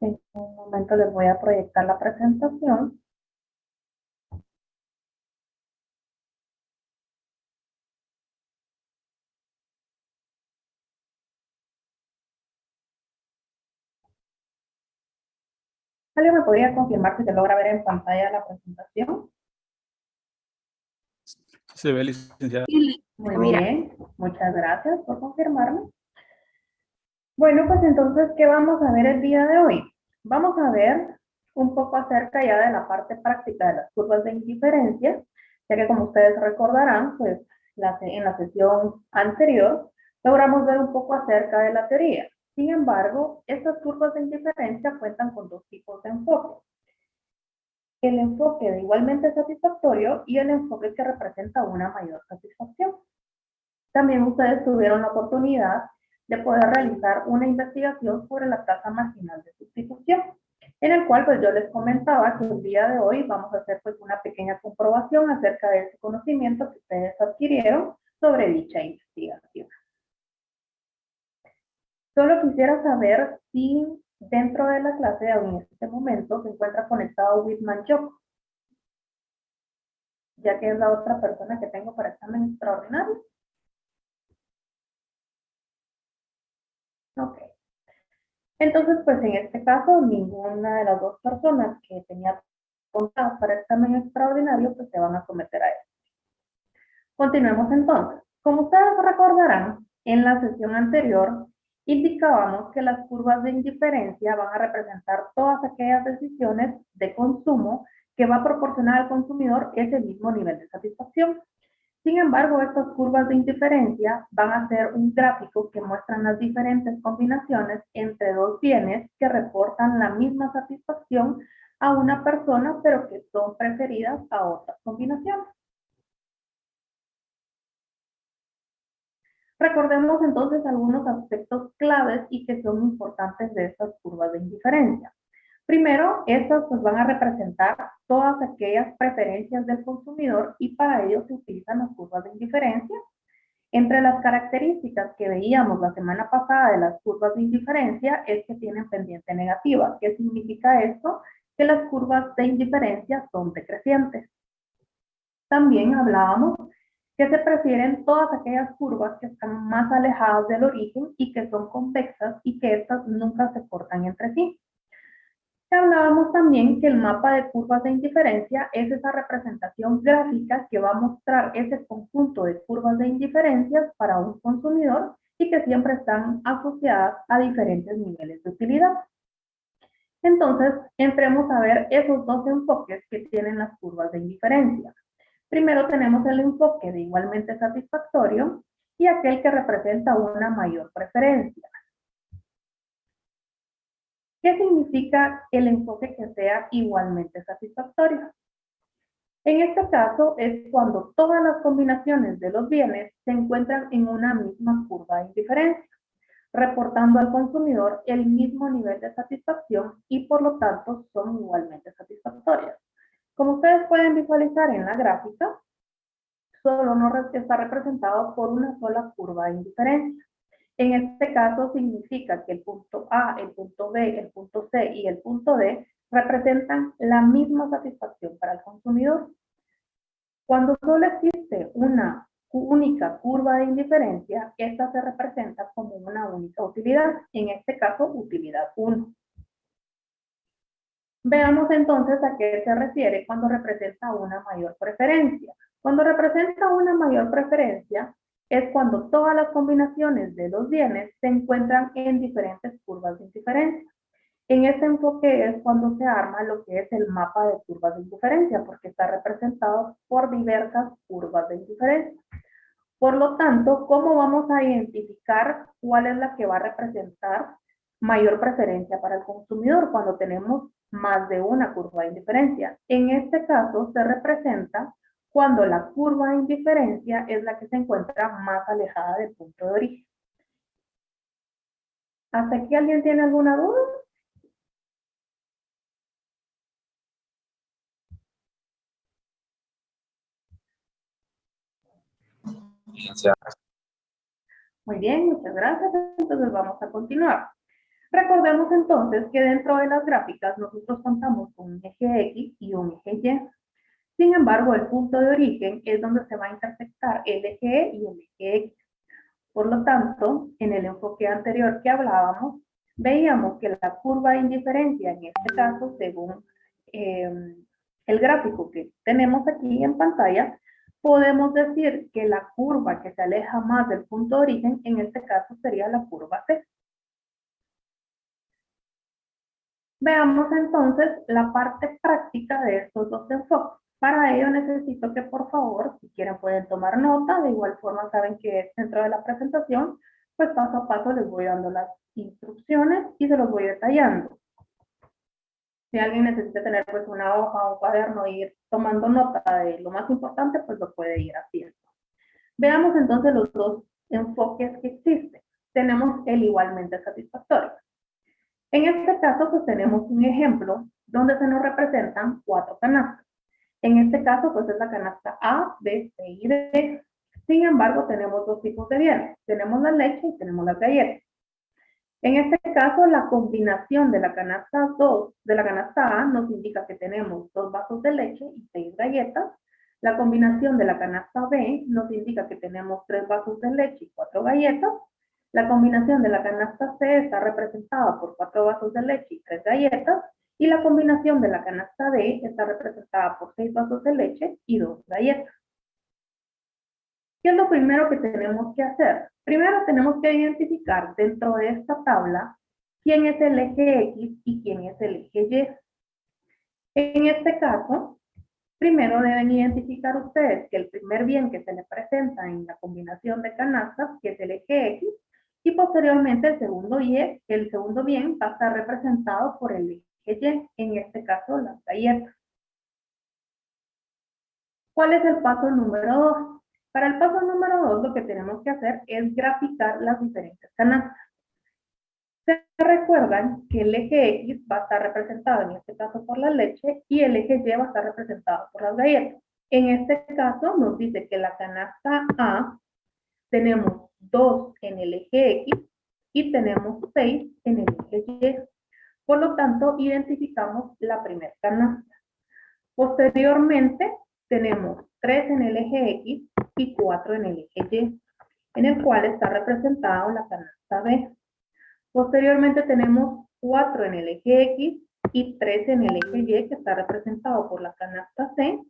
En un momento les voy a proyectar la presentación. ¿Alguien me podría confirmar si se logra ver en pantalla la presentación? Se ve, licenciada. Muy bien, muchas gracias por confirmarme. Bueno, pues entonces, ¿qué vamos a ver el día de hoy? Vamos a ver un poco acerca ya de la parte práctica de las curvas de indiferencia, ya que como ustedes recordarán, pues en la sesión anterior logramos ver un poco acerca de la teoría. Sin embargo, estas curvas de indiferencia cuentan con dos tipos de enfoque. El enfoque de igualmente satisfactorio y el enfoque que representa una mayor satisfacción. También ustedes tuvieron la oportunidad de poder realizar una investigación sobre la tasa marginal de sustitución, en el cual pues yo les comentaba que el día de hoy vamos a hacer pues una pequeña comprobación acerca de ese conocimiento que ustedes adquirieron sobre dicha investigación. Solo quisiera saber si dentro de la clase en este momento se encuentra conectado Whitman Job, ya que es la otra persona que tengo para examen extraordinario. Ok. Entonces, pues en este caso, ninguna de las dos personas que tenía contadas para examen extraordinario, pues se van a someter a esto. Continuemos entonces. Como ustedes recordarán, en la sesión anterior indicábamos que las curvas de indiferencia van a representar todas aquellas decisiones de consumo que va a proporcionar al consumidor ese mismo nivel de satisfacción. Sin embargo, estas curvas de indiferencia van a ser un gráfico que muestran las diferentes combinaciones entre dos bienes que reportan la misma satisfacción a una persona, pero que son preferidas a otras combinaciones. Recordemos entonces algunos aspectos claves y que son importantes de estas curvas de indiferencia. Primero, estas pues van a representar todas aquellas preferencias del consumidor y para ello se utilizan las curvas de indiferencia. Entre las características que veíamos la semana pasada de las curvas de indiferencia es que tienen pendiente negativa. ¿Qué significa esto? Que las curvas de indiferencia son decrecientes. También hablábamos que se prefieren todas aquellas curvas que están más alejadas del origen y que son convexas y que estas nunca se cortan entre sí. Hablábamos también que el mapa de curvas de indiferencia es esa representación gráfica que va a mostrar ese conjunto de curvas de indiferencias para un consumidor y que siempre están asociadas a diferentes niveles de utilidad. Entonces, entremos a ver esos dos enfoques que tienen las curvas de indiferencia. Primero tenemos el enfoque de igualmente satisfactorio y aquel que representa una mayor preferencia. ¿Qué significa el enfoque que sea igualmente satisfactorio? En este caso es cuando todas las combinaciones de los bienes se encuentran en una misma curva de indiferencia, reportando al consumidor el mismo nivel de satisfacción y por lo tanto son igualmente satisfactorias. Como ustedes pueden visualizar en la gráfica, solo no está representado por una sola curva de indiferencia. En este caso significa que el punto A, el punto B, el punto C y el punto D representan la misma satisfacción para el consumidor. Cuando solo existe una única curva de indiferencia, esta se representa como una única utilidad, en este caso utilidad 1. Veamos entonces a qué se refiere cuando representa una mayor preferencia. Cuando representa una mayor preferencia es cuando todas las combinaciones de los bienes se encuentran en diferentes curvas de indiferencia. En este enfoque es cuando se arma lo que es el mapa de curvas de indiferencia, porque está representado por diversas curvas de indiferencia. Por lo tanto, ¿cómo vamos a identificar cuál es la que va a representar mayor preferencia para el consumidor cuando tenemos más de una curva de indiferencia? En este caso se representa cuando la curva de indiferencia es la que se encuentra más alejada del punto de origen. ¿Hasta aquí alguien tiene alguna duda? Muy bien, muchas gracias. Entonces vamos a continuar. Recordemos entonces que dentro de las gráficas nosotros contamos con un eje X y un eje Y. Sin embargo, el punto de origen es donde se va a intersectar el eje E y el eje X. Por lo tanto, en el enfoque anterior que hablábamos, veíamos que la curva de indiferencia, en este caso, según el gráfico que tenemos aquí en pantalla, podemos decir que la curva que se aleja más del punto de origen, en este caso sería la curva C. Veamos entonces la parte práctica de estos dos enfoques. Para ello necesito que por favor, si quieren pueden tomar nota, de igual forma saben que dentro de la presentación, pues paso a paso les voy dando las instrucciones y se los voy detallando. Si alguien necesita tener pues una hoja o un cuaderno e ir tomando nota de lo más importante, pues lo puede ir haciendo. Veamos entonces los dos enfoques que existen. Tenemos el igualmente satisfactorio. En este caso, pues tenemos un ejemplo donde se nos representan 4 canastas. En este caso, pues es la canasta A, B, C y D. Sin embargo, tenemos dos tipos de bienes. Tenemos la leche y tenemos las galletas. En este caso, la combinación de la canasta 2, de la canasta A, nos indica que tenemos 2 vasos de leche y 6 galletas. La combinación de la canasta B nos indica que tenemos 3 vasos de leche y 4 galletas. La combinación de la canasta C está representada por 4 vasos de leche y 3 galletas. Y la combinación de la canasta D está representada por 6 vasos de leche y 2 galletas. ¿Qué es lo primero que tenemos que hacer? Primero tenemos que identificar dentro de esta tabla quién es el eje X y quién es el eje Y. En este caso, primero deben identificar ustedes que el primer bien que se les presenta en la combinación de canastas, que es el eje X, y posteriormente el segundo bien va a estar representado por el eje Y, en este caso las galletas. ¿Cuál es el paso número 2? Para el paso número 2 lo que tenemos que hacer es graficar las diferentes canastas. Se recuerdan que el eje X va a estar representado en este caso por la leche y el eje Y va a estar representado por las galletas. En este caso nos dice que la canasta A tenemos 2 en el eje X y tenemos 6 en el eje Y. Por lo tanto, identificamos la primera canasta. Posteriormente, tenemos 3 en el eje X y 4 en el eje Y, en el cual está representado la canasta B. Posteriormente tenemos 4 en el eje X y 3 en el eje Y, que está representado por la canasta C.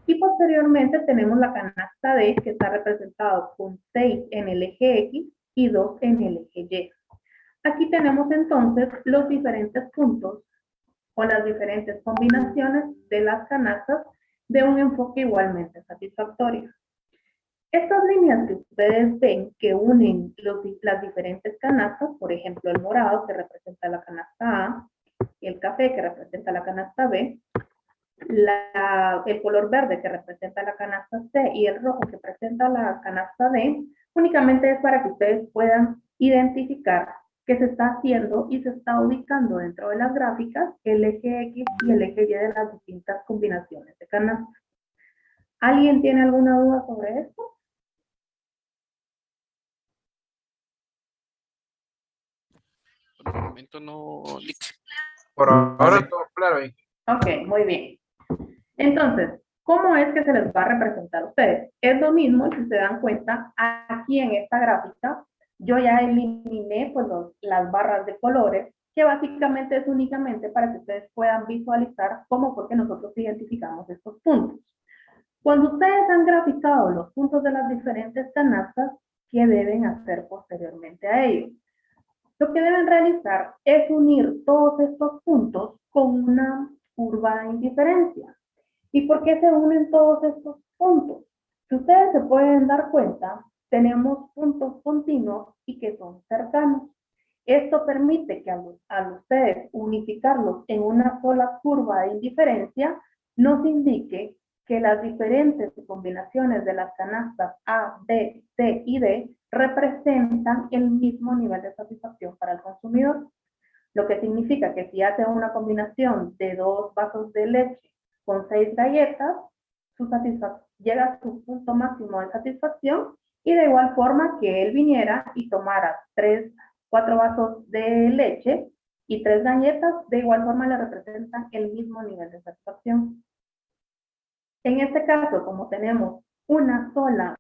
Y posteriormente tenemos la canasta D, que está representado con 6 en el eje X y 2 en el eje Y. Aquí tenemos entonces los diferentes puntos o las diferentes combinaciones de las canastas de un enfoque igualmente satisfactorio. Estas líneas que ustedes ven que unen las diferentes canastas, por ejemplo el morado que representa la canasta A, el café que representa la canasta B, el color verde que representa la canasta C y el rojo que representa la canasta D, únicamente es para que ustedes puedan identificar que se está haciendo y se está ubicando dentro de las gráficas el eje X y el eje Y de las distintas combinaciones de canastas. ¿Alguien tiene alguna duda sobre esto? Por el momento no, Lick. Por ahora todo claro. Ok, muy bien. Entonces, ¿cómo es que se les va a representar a ustedes? Es lo mismo, si se dan cuenta, aquí en esta gráfica, yo ya eliminé pues, las barras de colores, que básicamente es únicamente para que ustedes puedan visualizar cómo fue que nosotros identificamos estos puntos. Cuando ustedes han graficado los puntos de las diferentes canastas, ¿qué deben hacer posteriormente a ello? Lo que deben realizar es unir todos estos puntos con una curva de indiferencia. ¿Y por qué se unen todos estos puntos? Si ustedes se pueden dar cuenta, tenemos puntos continuos y que son cercanos. Esto permite que al ustedes unificarlos en una sola curva de indiferencia, nos indique que las diferentes combinaciones de las canastas A, B, C y D representan el mismo nivel de satisfacción para el consumidor. Lo que significa que si hace una combinación de 2 vasos de leche con 6 galletas, llega a su punto máximo de satisfacción y de igual forma que él viniera y tomara 3 4 vasos de leche y 3 galletas, de igual forma le representan el mismo nivel de satisfacción. En este caso, como tenemos una sola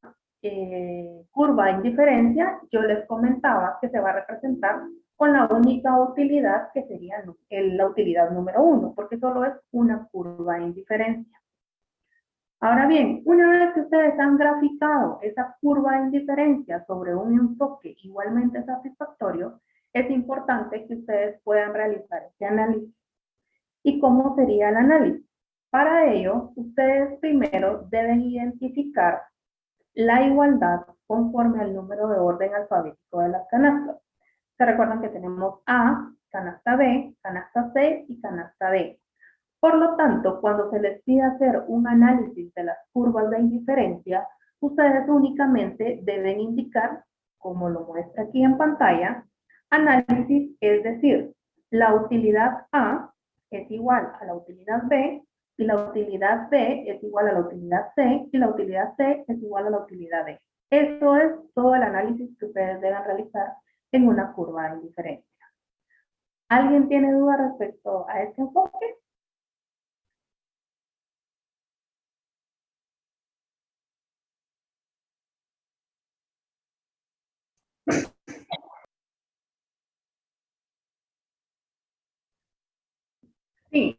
curva de indiferencia, yo les comentaba que se va a representar con la única utilidad que sería la utilidad número 1, porque solo es una curva de indiferencia. Ahora bien, una vez que ustedes han graficado esa curva de indiferencia sobre un enfoque igualmente satisfactorio, es importante que ustedes puedan realizar este análisis. ¿Y cómo sería el análisis? Para ello, ustedes primero deben identificar la igualdad conforme al número de orden alfabético de las canastas. Se recuerdan que tenemos A, canasta B, canasta C y canasta D. Por lo tanto, cuando se les pide hacer un análisis de las curvas de indiferencia, ustedes únicamente deben indicar, como lo muestra aquí en pantalla, análisis, es decir, la utilidad A es igual a la utilidad B, y la utilidad B es igual a la utilidad C, y la utilidad C es igual a la utilidad D. Esto es todo el análisis que ustedes deben realizar en una curva de indiferencia. ¿Alguien tiene duda respecto a este enfoque? Sí,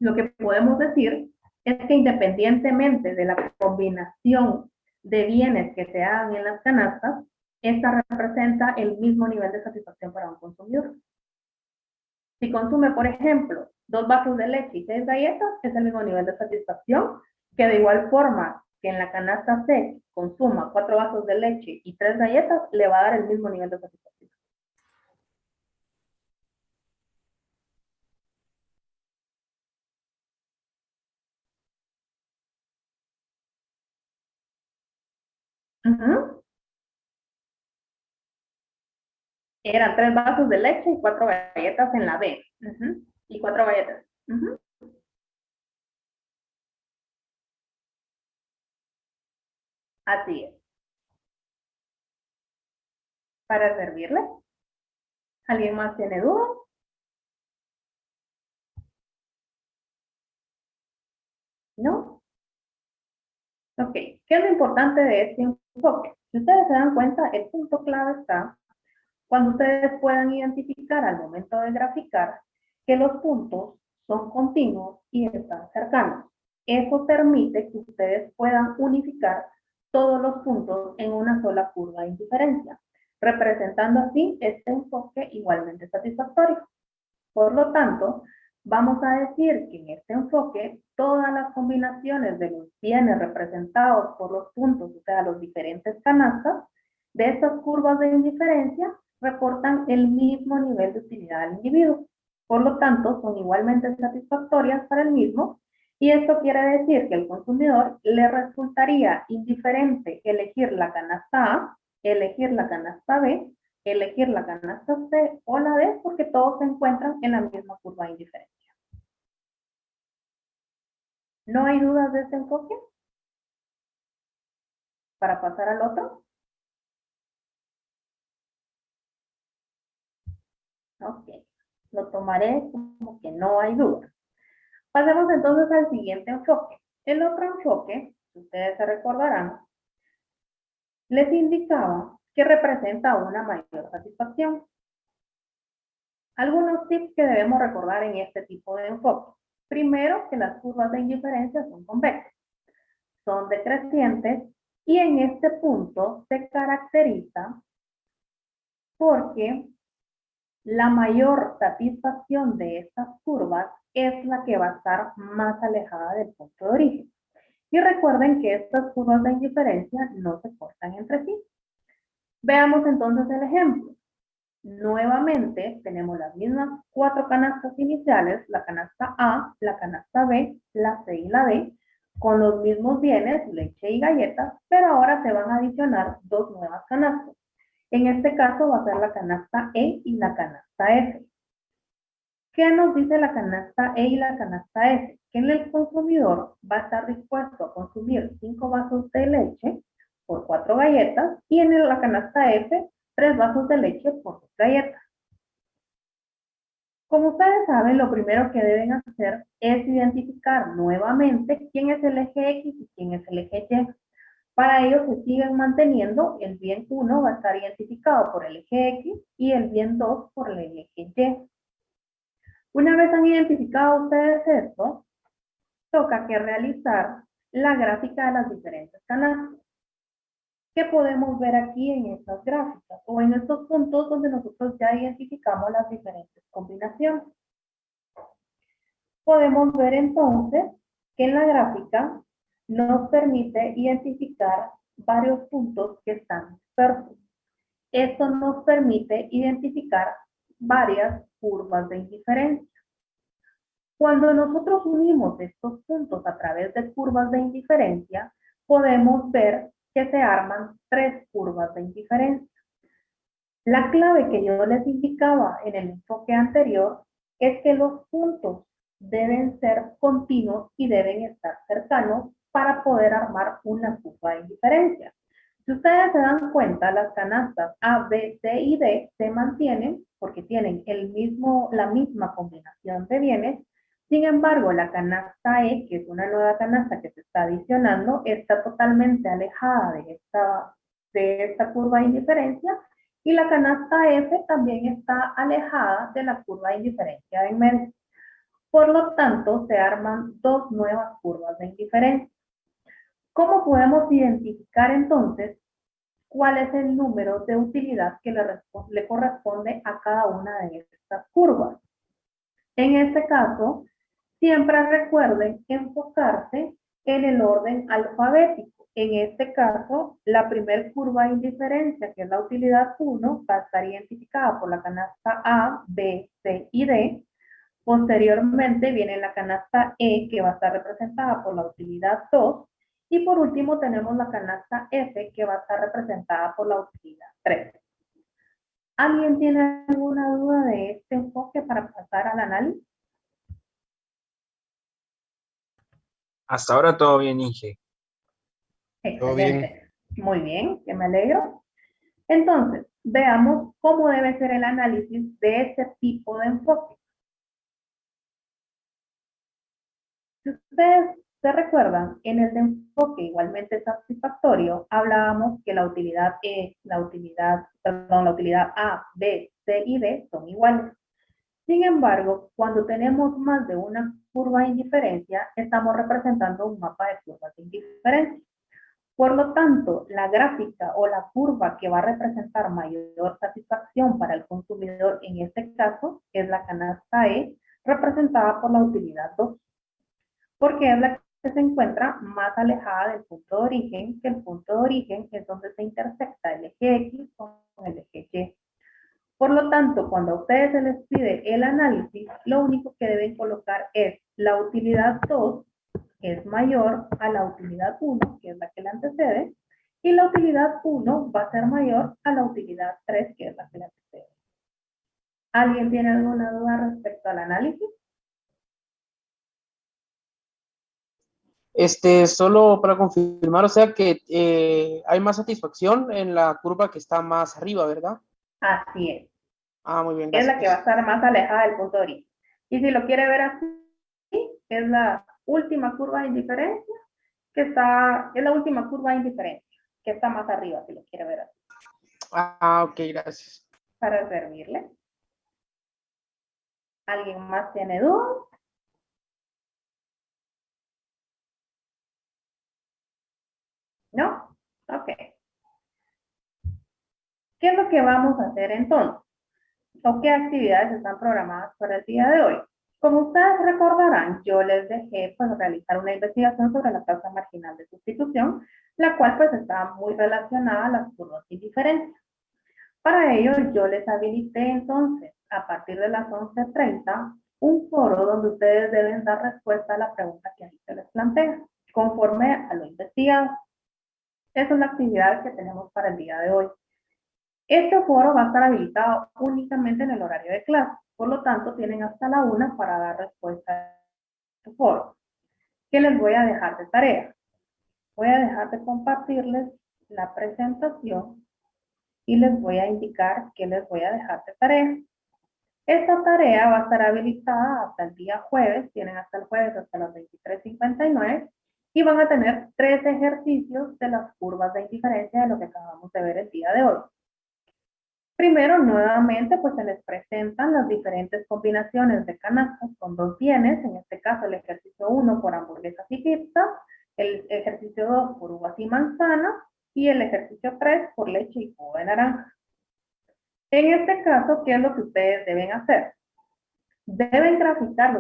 lo que podemos decir es que independientemente de la combinación de bienes que se hagan en las canastas, esta representa el mismo nivel de satisfacción para un consumidor. Si consume, por ejemplo, 2 vasos de leche y 6 galletas, es el mismo nivel de satisfacción, que de igual forma que en la canasta C consuma 4 vasos de leche y 3 galletas, le va a dar el mismo nivel de satisfacción. Eran 3 vasos de leche y 4 galletas en la B. Y 4 galletas. Así es. Para servirle. ¿Alguien más tiene dudas? ¿No? Ok. ¿Qué es lo importante de este enfoque? Si ustedes se dan cuenta, el punto clave está cuando ustedes puedan identificar al momento de graficar que los puntos son continuos y están cercanos. Eso permite que ustedes puedan unificar todos los puntos en una sola curva de indiferencia, representando así este enfoque igualmente satisfactorio. Por lo tanto, vamos a decir que en este enfoque todas las combinaciones de los bienes representados por los puntos, o sea, los diferentes canastas, de estas curvas de indiferencia reportan el mismo nivel de utilidad al individuo. Por lo tanto, son igualmente satisfactorias para el mismo, y esto quiere decir que al consumidor le resultaría indiferente elegir la canasta A, elegir la canasta B, elegir la canasta C o la D, porque todos se encuentran en la misma curva de indiferencia. ¿No hay dudas de este enfoque? Para pasar al otro. Ok, lo tomaré como que no hay duda. Pasemos entonces al siguiente enfoque. El otro enfoque, ustedes se recordarán, les indicaba que representa una mayor satisfacción. Algunos tips que debemos recordar en este tipo de enfoque. Primero, que las curvas de indiferencia son convexas, son decrecientes, y en este punto se caracteriza porque la mayor satisfacción de estas curvas es la que va a estar más alejada del punto de origen. Y recuerden que estas curvas de indiferencia no se cortan entre sí. Veamos entonces el ejemplo. Nuevamente tenemos las mismas 4 canastas iniciales, la canasta A, la canasta B, la C y la D, con los mismos bienes, leche y galletas, pero ahora se van a adicionar 2 nuevas canastas. En este caso va a ser la canasta E y la canasta F. ¿Qué nos dice la canasta E y la canasta F? Que el consumidor va a estar dispuesto a consumir 5 vasos de leche por 4 galletas, y en la canasta F 3 vasos de leche por 2 galletas. Como ustedes saben, lo primero que deben hacer es identificar nuevamente quién es el eje X y quién es el eje Y. Para ello se siguen manteniendo, el bien 1 va a estar identificado por el eje X y el bien 2 por el eje Y. Una vez han identificado ustedes esto, toca que realizar la gráfica de las diferentes canastas. ¿Qué podemos ver aquí en estas gráficas o en estos puntos donde nosotros ya identificamos las diferentes combinaciones? Podemos ver entonces que en la gráfica nos permite identificar varios puntos que están dispersos. Esto nos permite identificar varias curvas de indiferencia. Cuando nosotros unimos estos puntos a través de curvas de indiferencia, podemos ver que se arman 3 curvas de indiferencia. La clave que yo les indicaba en el enfoque anterior es que los puntos deben ser continuos y deben estar cercanos para poder armar una curva de indiferencia. Si ustedes se dan cuenta, las canastas A, B, C y D se mantienen porque tienen la misma combinación de bienes. Sin embargo, la canasta E, que es una nueva canasta que se está adicionando, está totalmente alejada de esta curva de indiferencia, y la canasta F también está alejada de la curva de indiferencia de en medio. Por lo tanto, se arman 2 nuevas curvas de indiferencia. ¿Cómo podemos identificar entonces cuál es el número de utilidad que le corresponde a cada una de estas curvas? En este caso, siempre recuerden enfocarse en el orden alfabético. En este caso, la primera curva de indiferencia, que es la utilidad 1, va a estar identificada por la canasta A, B, C y D. Posteriormente viene la canasta E, que va a estar representada por la utilidad 2. Y por último tenemos la canasta F, que va a estar representada por la utilidad 3. ¿Alguien tiene alguna duda de este enfoque para pasar al análisis? Hasta ahora todo bien, Inge. Todo bien. Excelente. Muy bien, que me alegro. Entonces, veamos cómo debe ser el análisis de este tipo de enfoque. Si ustedes se recuerdan, en el enfoque igualmente satisfactorio, hablábamos que la utilidad la utilidad A, B, C y D son iguales. Sin embargo, cuando tenemos más de una curva de indiferencia, estamos representando un mapa de curvas de indiferencia. Por lo tanto, la gráfica o la curva que va a representar mayor satisfacción para el consumidor en este caso es la canasta E, representada por la utilidad 2, porque es la que se encuentra más alejada del punto de origen, que el punto de origen es donde se intersecta el eje X con el eje Y. Por lo tanto, cuando a ustedes se les pide el análisis, lo único que deben colocar es la utilidad 2 es mayor a la utilidad 1, que es la que le antecede, y la utilidad 1 va a ser mayor a la utilidad 3, que es la que le antecede. ¿Alguien tiene alguna duda respecto al análisis? Solo para confirmar, o sea que hay más satisfacción en la curva que está más arriba, ¿verdad? Así es. Ah, muy bien, Es gracias. la que va a estar más alejada del punto de origen. Y si lo quiere ver así, es la última curva de indiferencia, es la última curva de indiferencia, que está más arriba, si lo quiere ver así. Ah, ok, gracias. Para servirle. ¿Alguien más tiene dudas? ¿No? Ok. ¿Qué es lo que vamos a hacer entonces? ¿O qué actividades están programadas para el día de hoy? Como ustedes recordarán, yo les dejé pues, realizar una investigación sobre la tasa marginal de sustitución, la cual pues está muy relacionada a las curvas de indiferencia. Para ello, yo les habilité entonces, a partir de las 11:30, un foro donde ustedes deben dar respuesta a la pregunta que ahí se les plantea, conforme a lo investigado. Esa es la actividad que tenemos para el día de hoy. Este foro va a estar habilitado únicamente en el horario de clase, por lo tanto tienen hasta la 1 para dar respuesta a este foro. ¿Qué les voy a dejar de tarea? Voy a dejar de compartirles la presentación y les voy a indicar que les voy a dejar de tarea. Esta tarea va a estar habilitada hasta el día jueves, tienen hasta el jueves hasta las 23:59 y van a tener 3 ejercicios de las curvas de indiferencia de lo que acabamos de ver el día de hoy. Primero, nuevamente, pues se les presentan las diferentes combinaciones de canastas con 2 bienes, en este caso el ejercicio 1 por hamburguesas y pizza, el ejercicio 2 por uvas y manzanas y el ejercicio 3 por leche y jugo de naranja. En este caso, ¿qué es lo que ustedes deben hacer? Deben graficar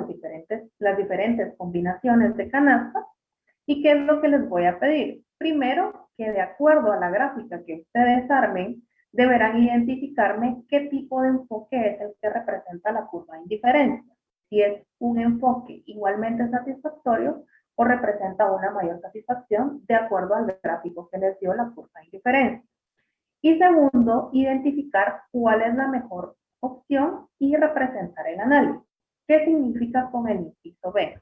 las diferentes combinaciones de canastas. ¿Y qué es lo que les voy a pedir? Primero, que de acuerdo a la gráfica que ustedes armen, deberán identificarme qué tipo de enfoque es el que representa la curva de indiferencia. Si es un enfoque igualmente satisfactorio o representa una mayor satisfacción de acuerdo al gráfico que les dio la curva de indiferencia. Y segundo, identificar cuál es la mejor opción y representar el análisis. ¿Qué significa con el inciso B?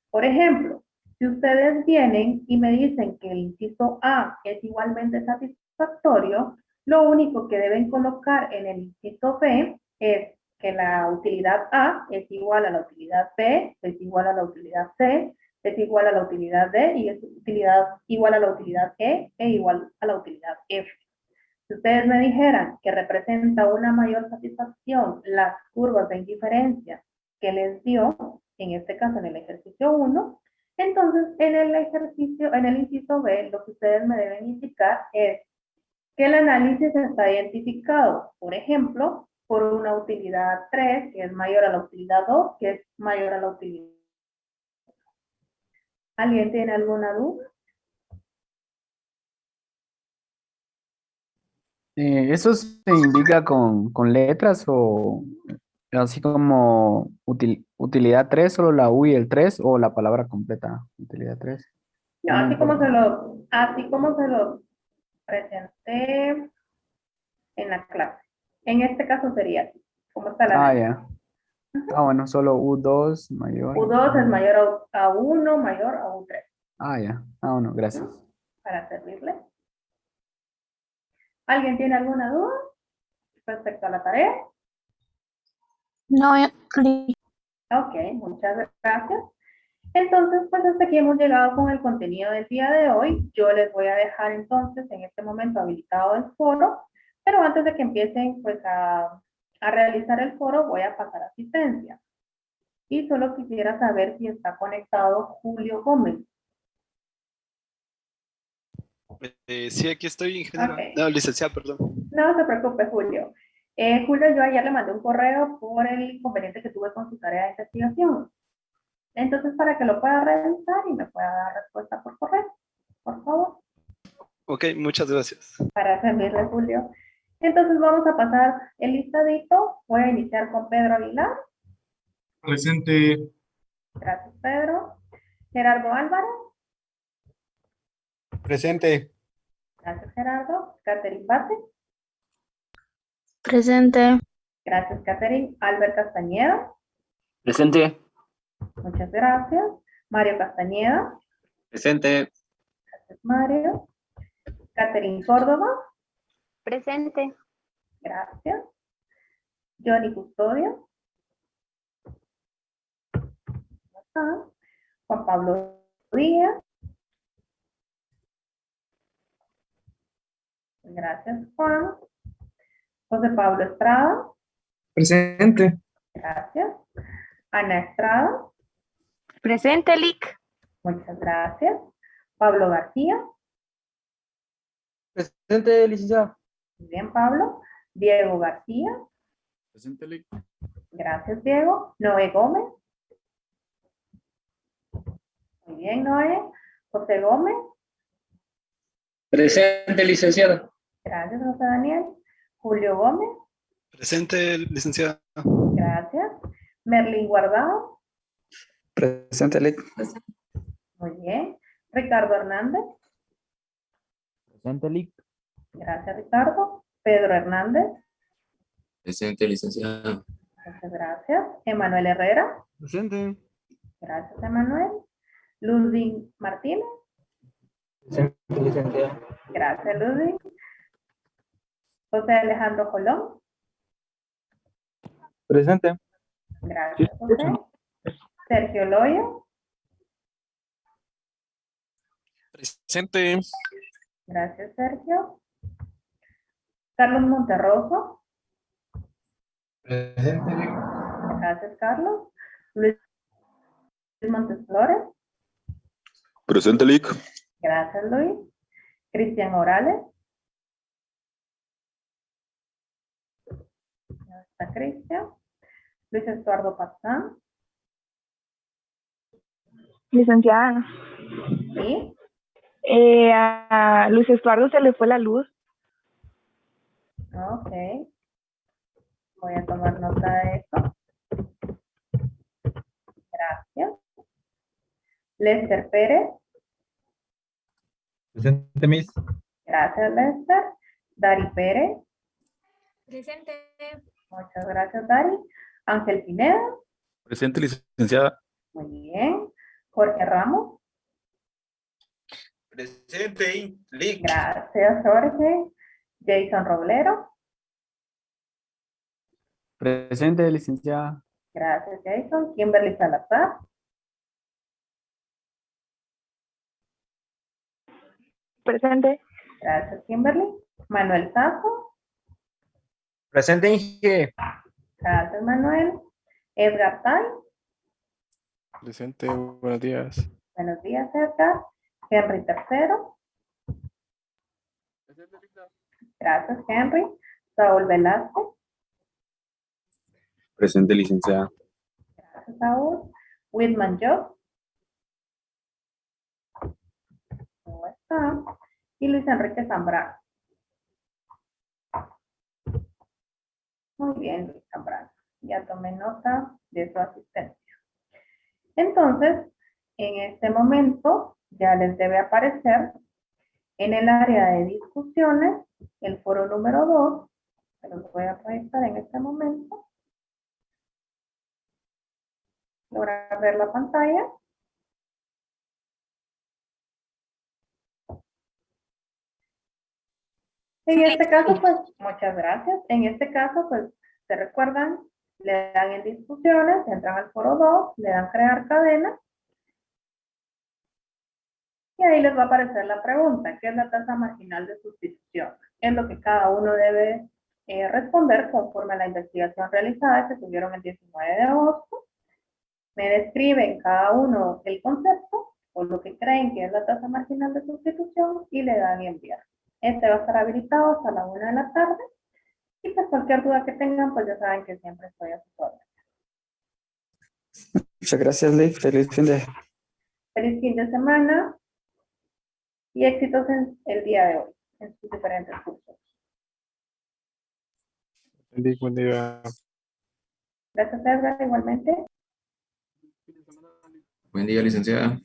Por ejemplo, si ustedes vienen y me dicen que el inciso A es igualmente satisfactorio, lo único que deben colocar en el inciso B es que la utilidad A es igual a la utilidad B, es igual a la utilidad C, es igual a la utilidad D y es igual a la utilidad E igual a la utilidad F. Si ustedes me dijeran que representa una mayor satisfacción las curvas de indiferencia que les dio, en este caso en el ejercicio 1, entonces en el inciso B, lo que ustedes me deben indicar es que el análisis está identificado, por ejemplo, por una utilidad 3, que es mayor a la utilidad 2, que es mayor a la utilidad. ¿Alguien tiene alguna duda? ¿Eso se indica con letras o así como utilidad 3 solo la U y el 3 o la palabra completa, utilidad 3? No, No me acuerdo. así como se lo presenté en la clase. En este caso sería así, como está la ley. Ya. Bueno, solo U2 mayor. U2 es mayor a 1, mayor a U3. Ya. Bueno, gracias. Para servirle. ¿Alguien tiene alguna duda respecto a la tarea? No, Ok, muchas gracias. Entonces, pues hasta aquí hemos llegado con el contenido del día de hoy. Yo les voy a dejar entonces en este momento habilitado el foro, pero antes de que empiecen pues a realizar el foro voy a pasar asistencia. Y solo quisiera saber si está conectado Julio Gómez. Sí, aquí estoy, ingeniero. Ok. No, licenciado, perdón. No se preocupe, Julio. Julio, yo ayer le mandé un correo por el inconveniente que tuve con su tarea de investigación. Entonces, para que lo pueda revisar y me pueda dar respuesta por correo, por favor. Ok, muchas gracias. Para servirle, Julio. Entonces, vamos a pasar el listadito. Voy a iniciar con Pedro Aguilar. Presente. Gracias, Pedro. Gerardo Álvarez. Presente. Gracias, Gerardo. Catherine Bate. presente. Gracias, Catherine. Albert Castañeda. Presente. Muchas gracias. Mario Castañeda. Presente. Gracias, Mario. Catherine Córdoba. Presente. Gracias. Johnny Custodio. Juan Pablo Díaz. Gracias, Juan. José Pablo Estrada. Presente. Gracias. Ana Estrada. Presente, Lic. Muchas gracias. Pablo García. Presente, licenciada. Muy bien, Pablo. Diego García. Presente, Lic. Gracias, Diego. Noé Gómez. Muy bien, Noé. José Gómez. Presente, licenciado. Gracias, José Daniel. Julio Gómez. Presente, licenciado. Gracias. Merlin Guardado. Presente, Lic. Muy bien. Ricardo Hernández. Presente, Lic. Gracias, Ricardo. Pedro Hernández. Presente, licenciado. Muchas gracias. Emanuel Herrera. Presente. Gracias, Emanuel. Ludwig Martínez. Presente, licenciado. Gracias, Ludwig. José Alejandro Colón. Presente. Gracias, José. Sergio Loya. Presente. Gracias, Sergio. Carlos Monterroso. Presente. Gracias, Carlos. Luis Montes Flores. Presente, Lic. Gracias, Luis. Cristian Morales. Ya está Cristian. Luis Eduardo Pazán. Licenciada, Sí. a Luis Eduardo se le fue la luz. Ok. Voy a tomar nota de eso. Gracias. Lester Pérez. Presente, Miss. Gracias, Lester. Dari Pérez. Presente. Muchas gracias, Dari. Ángel Pineda. Presente, licenciada. Muy bien. Jorge Ramos. Presente, Lic. Gracias, Jorge. Jason Roblero. Presente, licenciada. Gracias, Jason. Kimberly Salazar. Presente. Gracias, Kimberly. Manuel Sazo. Presente, Inge. Gracias, Manuel. Edgar Tay. Presente. Buenos días. Buenos días, Edgar. Henry Tercero. Gracias, Henry. Saúl Velázquez. Presente, licenciada. Gracias, Saúl. Whitman Job. ¿Cómo está? Y Luis Enrique Zambrano. Muy bien, Luis Zambrano. Ya tomé nota de su asistencia. Entonces, en este momento ya les debe aparecer en el área de discusiones el foro número 2. Se los voy a proyectar en este momento. Lograr ver la pantalla. En este caso, pues, muchas gracias. En este caso, pues, se recuerdan, le dan en discusiones, entran al foro 2, le dan crear cadena. Y ahí les va a aparecer la pregunta, ¿qué es la tasa marginal de sustitución? Es lo que cada uno debe responder conforme a la investigación realizada que tuvieron el 19 de agosto. Me describen cada uno el concepto o lo que creen que es la tasa marginal de sustitución y le dan enviar. Este va a estar habilitado hasta la 1 de la tarde. Y pues cualquier duda que tengan, pues ya saben que siempre estoy a sus órdenes. Muchas gracias, Lic. Feliz fin de... Feliz fin de semana y éxitos en el día de hoy, en sus diferentes cursos. Lic, buen día. Gracias, Edgar, igualmente. Buen día, licenciada.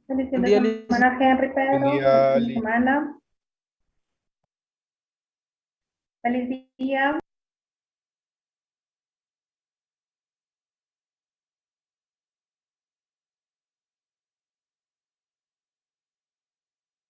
Feliz fin Buen de día, Liz. semana, Henry, Pedro. Buen día, Feliz fin de Liz. semana. Feliz día.